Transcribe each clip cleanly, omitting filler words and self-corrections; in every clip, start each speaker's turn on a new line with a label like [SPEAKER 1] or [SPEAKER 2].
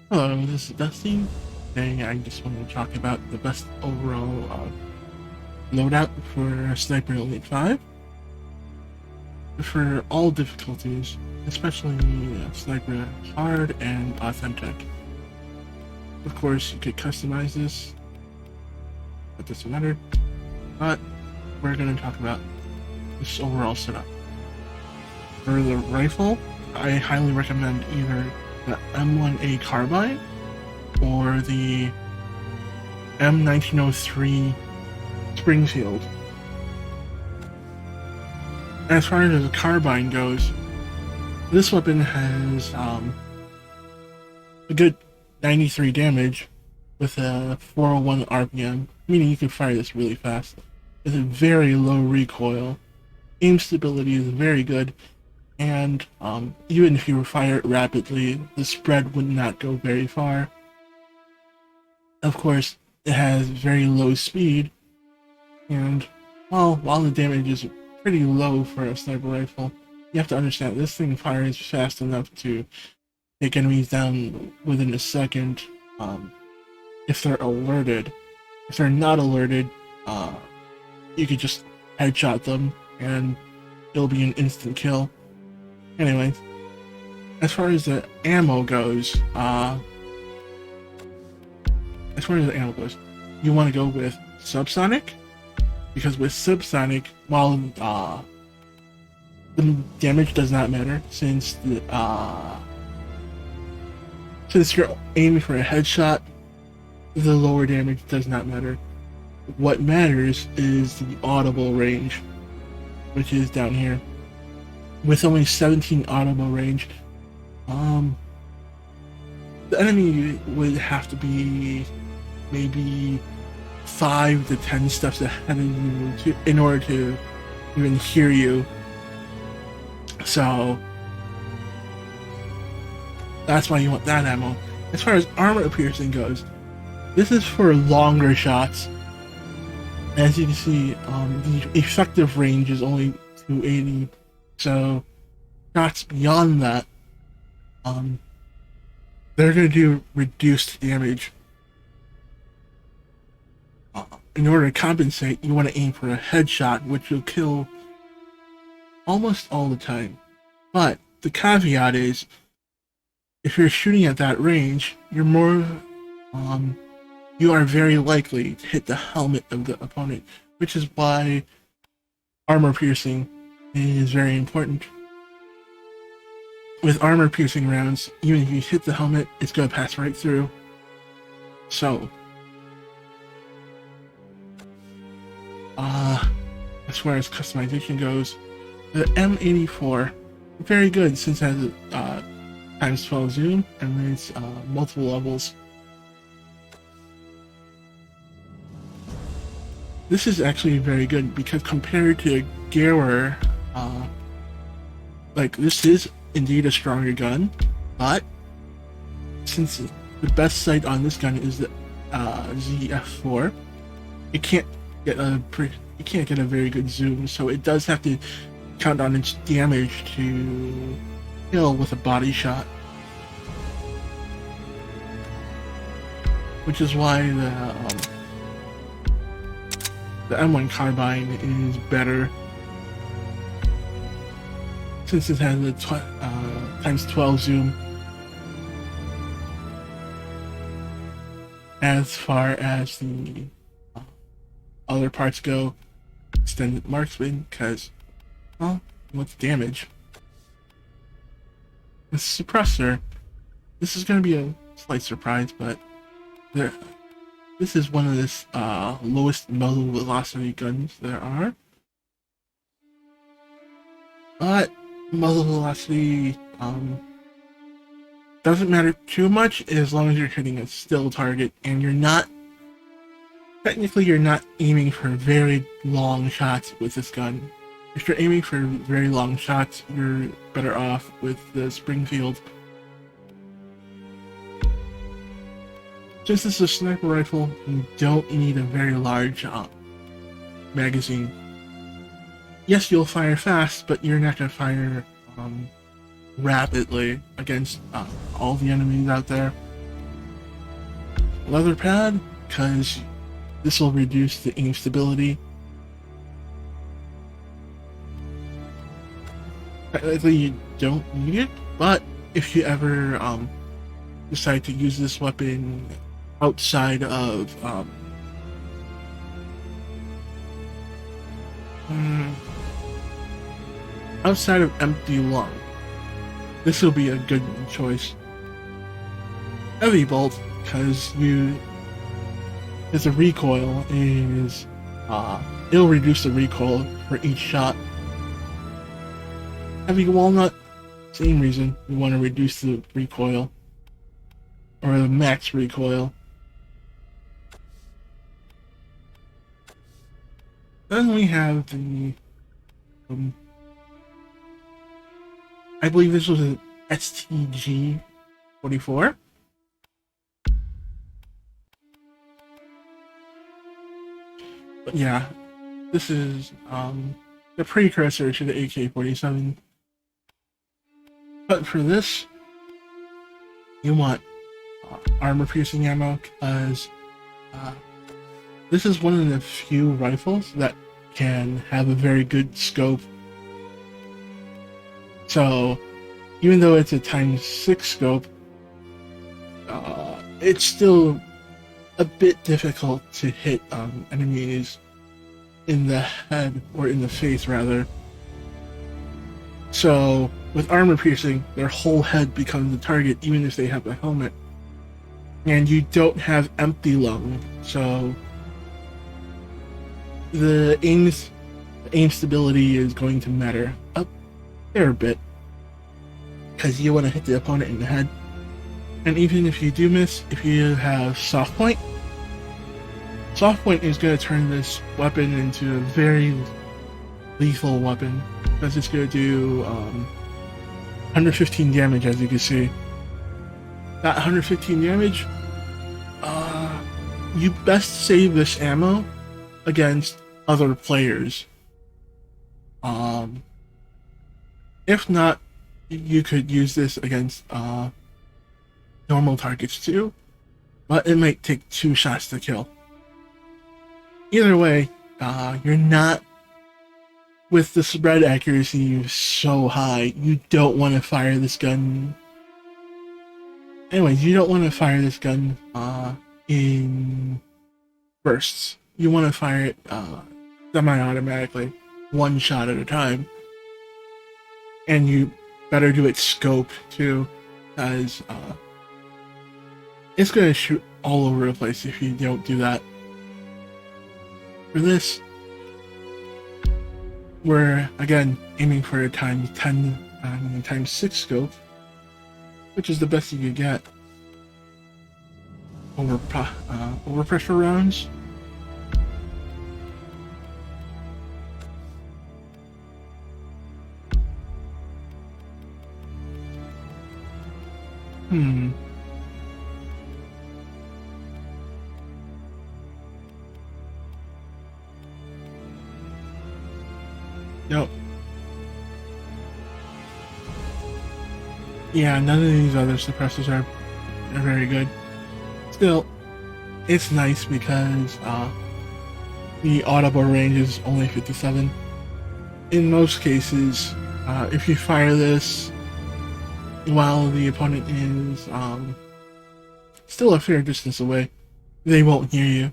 [SPEAKER 1] Hello, this is Dusty. Today I just want to talk about the best overall loadout for Sniper Elite 5 for all difficulties, especially Sniper Hard and Authentic. Of course, you could customize this, that doesn't matter, but we're going to talk about this overall setup. For the rifle, I highly recommend either the M1A Carbine or the M1903 Springfield. As far as the carbine goes, this weapon has a good 93 damage with a 401 RPM, meaning you can fire this really fast. It's a very low recoil. Aim stability is very good, and even if you fire it rapidly, the spread would not go very far. Of course, it has very low speed, and well, while the damage is pretty low for a sniper rifle, you have to understand this thing fires fast enough to take enemies down within a second if they're alerted. If they're not alerted, you could just headshot them and it'll be an instant kill. Anyway, as far as the ammo goes, you want to go with subsonic, because with subsonic, while the damage does not matter, since you're aiming for a headshot, the lower damage does not matter. What matters is the audible range, which is down here. With only 17 audible range, the enemy would have to be maybe 5 to 10 steps ahead of you in order to even hear you. So that's why you want that ammo. As far as armor piercing goes, this is for longer shots. As you can see, the effective range is only 280, so shots beyond that, they're going to do reduced damage. In order to compensate, you want to aim for a headshot, which will kill almost all the time. But the caveat is, if you're shooting at that range, you are very likely to hit the helmet of the opponent, which is why armor piercing is very important. With armor piercing rounds, even if you hit the helmet, it's going to pass right through. So, as far as customization goes, the M84, very good since it has a times 12 zoom and it's multiple levels. This is actually very good because compared to Gearer, this is indeed a stronger gun, but since the best sight on this gun is the ZF4, it can't get a very good zoom, so it does have to count on its damage to kill with a body shot, which is why the M1 Carbine is better, since it has a times 12 zoom. As far as the other parts go, extended marksman, because, well, what's damage? The suppressor, this is going to be a slight surprise, but this is one of the lowest muzzle velocity guns there are. But muzzle velocity doesn't matter too much as long as you're hitting a still target and you're not aiming for very long shots with this gun. If you're aiming for very long shots, you're better off with the Springfield. Since this is a sniper rifle, you don't need a very large magazine. Yes, you'll fire fast, but you're not going to fire rapidly against all the enemies out there. leather pad, because this will reduce the aim stability. Technically, you don't need it, but if you ever decide to use this weapon outside of empty lung, this will be a good choice. Heavy bolt, because the recoil is it'll reduce the recoil for each shot. Heavy walnut, same reason, you want to reduce the recoil or the max recoil. Then we have the I believe this was an STG-44. But yeah, this is the precursor to the AK-47. But for this, you want armor-piercing ammo, because this is one of the few rifles that can have a very good scope. So, even though it's a ×6 scope, it's still a bit difficult to hit enemies in the head, or in the face rather. So with armor piercing, their whole head becomes the target, even if they have a helmet. And you don't have empty lung, so the aim stability is going to matter a fair bit, because you want to hit the opponent in the head. And even if you do miss, if you have soft point is going to turn this weapon into a very lethal weapon, because it's going to do 115 damage, as you can see. That 115 damage, you best save this ammo against other players. If not, you could use this against normal targets too, but it might take 2 shots to kill. Either way, you're not, with the spread accuracy so high, you don't want to fire this gun. Anyways, you don't want to fire this gun in bursts. You want to fire it semi-automatically, 1 shot at a time. And you better do it scoped too, as it's going to shoot all over the place if you don't do that. For this, we're again aiming for a ×10 ×6 scope, which is the best you could get. Overpressure rounds. Nope. Yeah, none of these other suppressors are very good. Still, it's nice because the audible range is only 57. In most cases, if you fire this while the opponent is still a fair distance away, they won't hear you.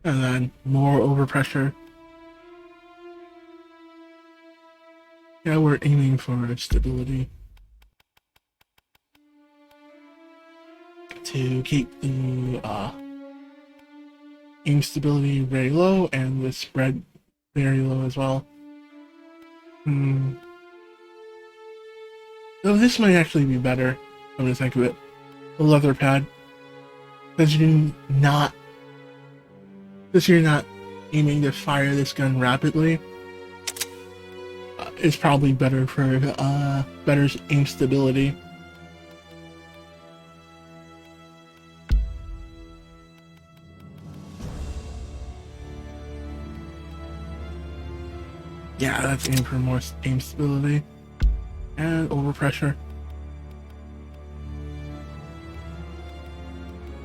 [SPEAKER 1] And then more overpressure. Yeah, we're aiming for stability to keep the aim stability very low and the spread very low as well. So this might actually be better, I'm gonna think of it. The leather pad, because you're not aiming to fire this gun rapidly. It's probably better for better aim stability. Yeah, that's aim for more aim stability and overpressure.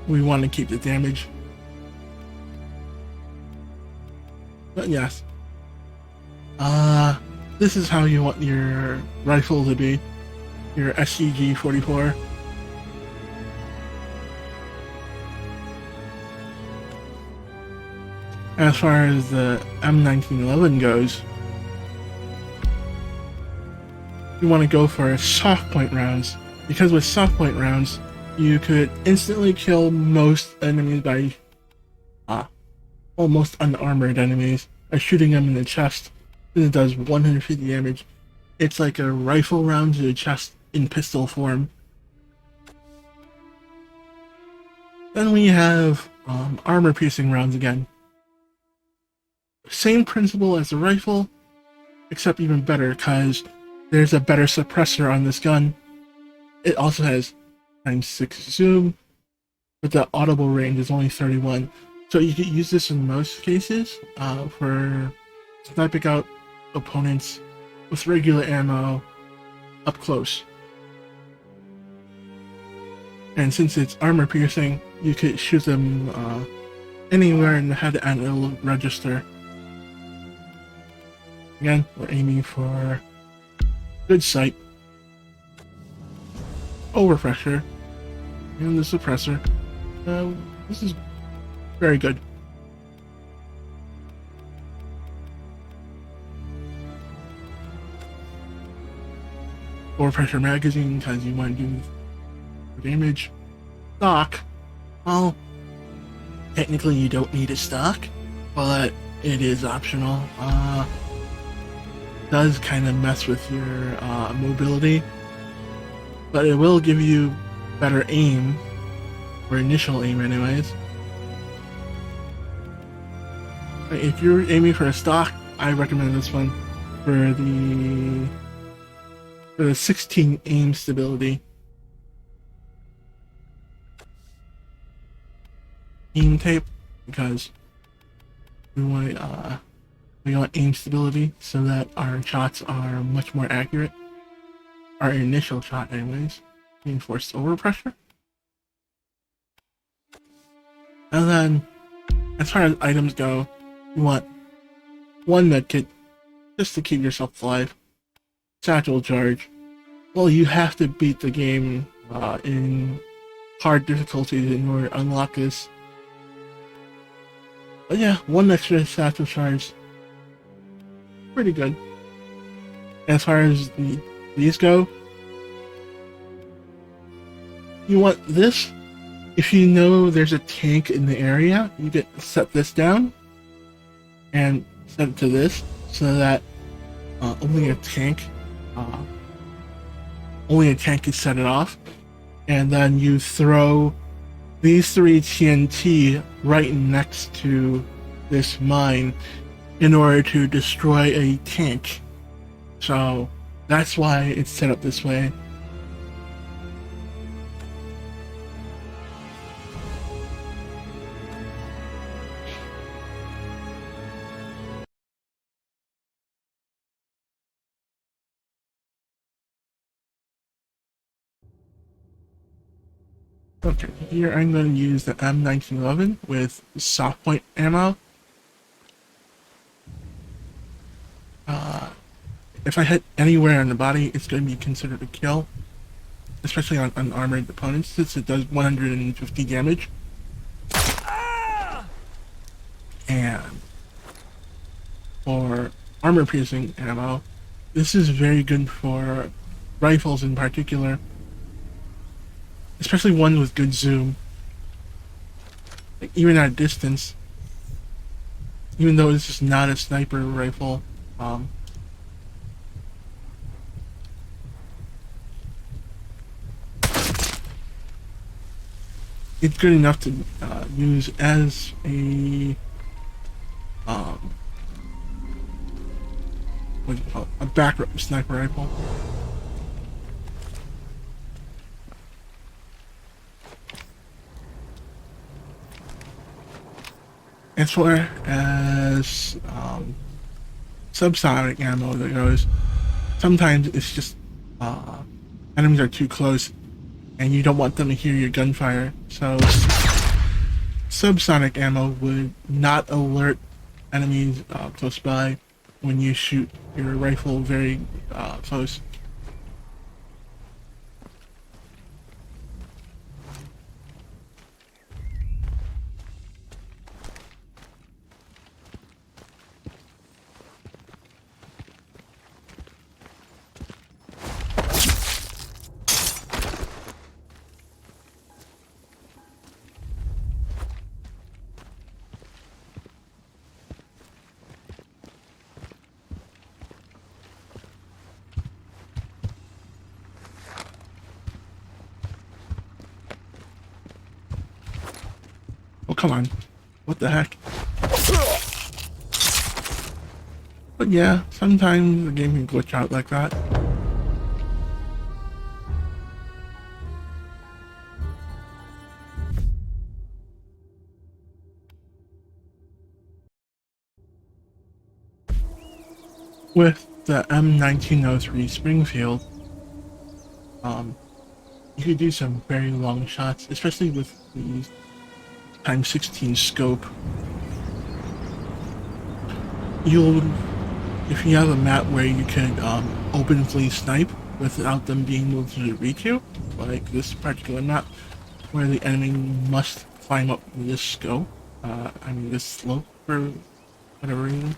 [SPEAKER 1] We want to keep the damage. But yes. This is how you want your rifle to be. Your SCG-44. As far as the M1911 goes, you want to go for soft point rounds, because with soft point rounds, you could instantly kill most enemies by almost unarmored enemies by shooting them in the chest. And it does 150 damage. It's like a rifle round to the chest in pistol form. Then we have armor piercing rounds again. Same principle as the rifle, except even better because there's a better suppressor on this gun. It also has ×6 zoom, but the audible range is only 31. So you could use this in most cases for sniping out opponents with regular ammo up close. And since it's armor piercing, you could shoot them anywhere in the head and it'll register. Again, we're aiming for good sight, overpressure, and the suppressor. This is very good. Overpressure magazine because you want to do damage. Stock. Well, technically you don't need a stock, but it is optional. Does kind of mess with your mobility, but it will give you better aim, or initial aim anyways. If you're aiming for a stock, I recommend this one for the 16 aim stability. Aim tape, because we want aim stability so that our shots are much more accurate. Our initial shot anyways. Reinforced overpressure. And then, as far as items go, you want one medkit just to keep yourself alive. Satchel charge. Well, you have to beat the game in hard difficulties in order to unlock this. But yeah, one extra satchel charge. Pretty good. As far as these go, you want this. If you know there's a tank in the area, you can set this down and set it to this so that only a tank can set it off. And then you throw these 3 TNT right next to this mine in order to destroy a tank. So that's why it's set up this way. Okay, here I'm going to use the M1911 with soft point ammo. If I hit anywhere on the body, it's going to be considered a kill, especially on unarmored opponents, since it does 150 damage. And for armor piercing ammo, this is very good for rifles in particular, especially one with good zoom. Like, even at a distance, even though this is not a sniper rifle, it's good enough to use as a what do you call it? A back sniper rifle. As far as subsonic ammo that goes. Sometimes it's just enemies are too close and you don't want them to hear your gunfire. So subsonic ammo would not alert enemies close by when you shoot your rifle very close. Oh, come on. What the heck? But yeah, sometimes the game can glitch out like that. With the M1903 Springfield, you could do some very long shots, especially with the ×16 scope. If you have a map where you can openly snipe without them being able to reach you, like this particular map, where the enemy must climb up this scope, this slope for whatever reason.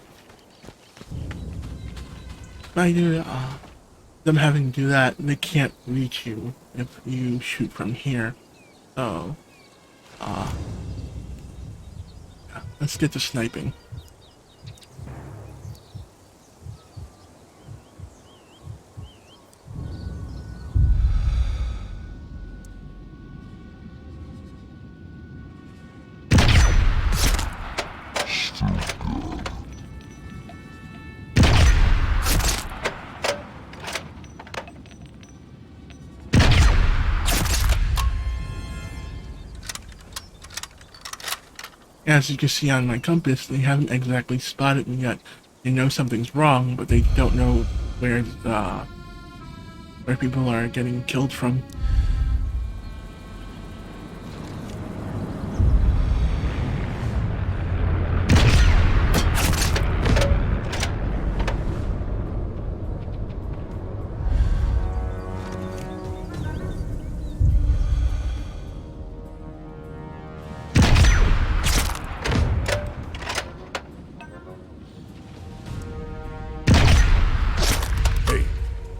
[SPEAKER 1] By them having to do that, they can't reach you if you shoot from here. So, yeah, let's get to sniping. As you can see on my compass, they haven't exactly spotted me yet. They know something's wrong, but they don't know where people are getting killed from.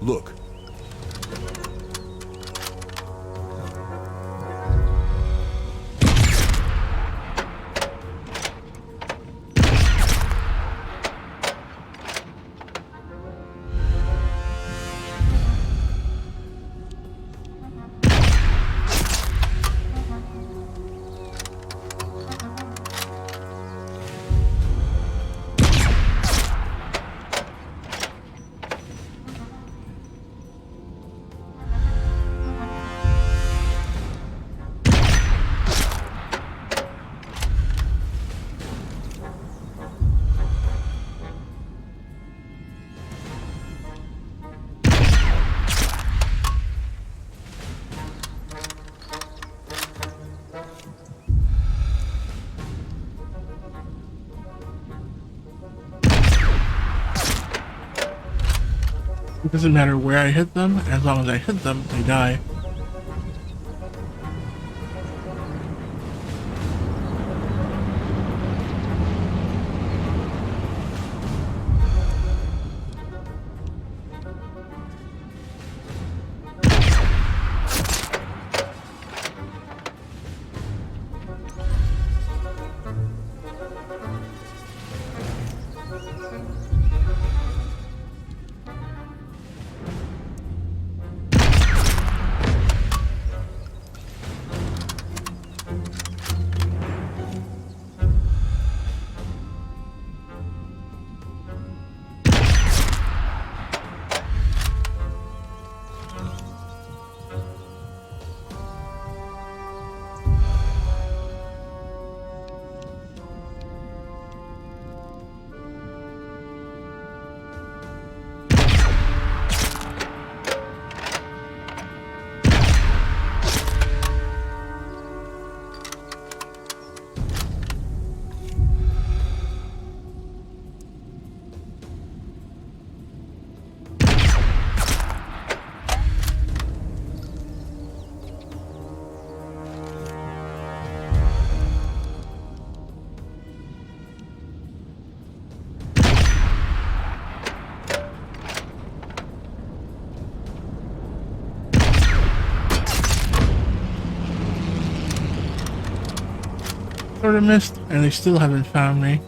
[SPEAKER 2] Look.
[SPEAKER 1] It doesn't matter where I hit them, as long as I hit them, they die. sort of missed, and they still haven't found me.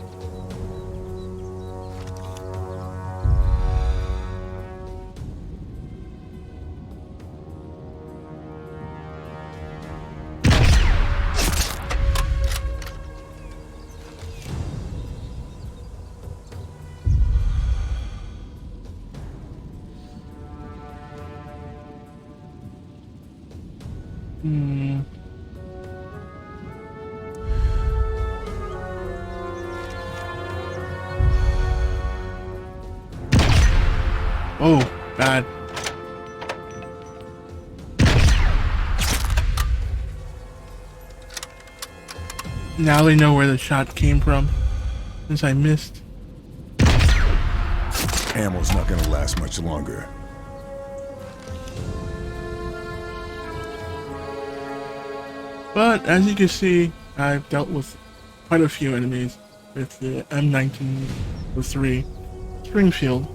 [SPEAKER 1] Oh, bad. Now they know where the shot came from, since I missed.
[SPEAKER 2] Ammo's not gonna last much longer.
[SPEAKER 1] But as you can see, I've dealt with quite a few enemies with the M1903 Springfield.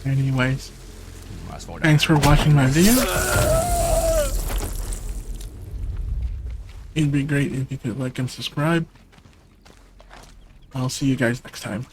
[SPEAKER 1] Anyways, thanks for watching my video. It'd be great if you could like and subscribe. I'll see you guys next time.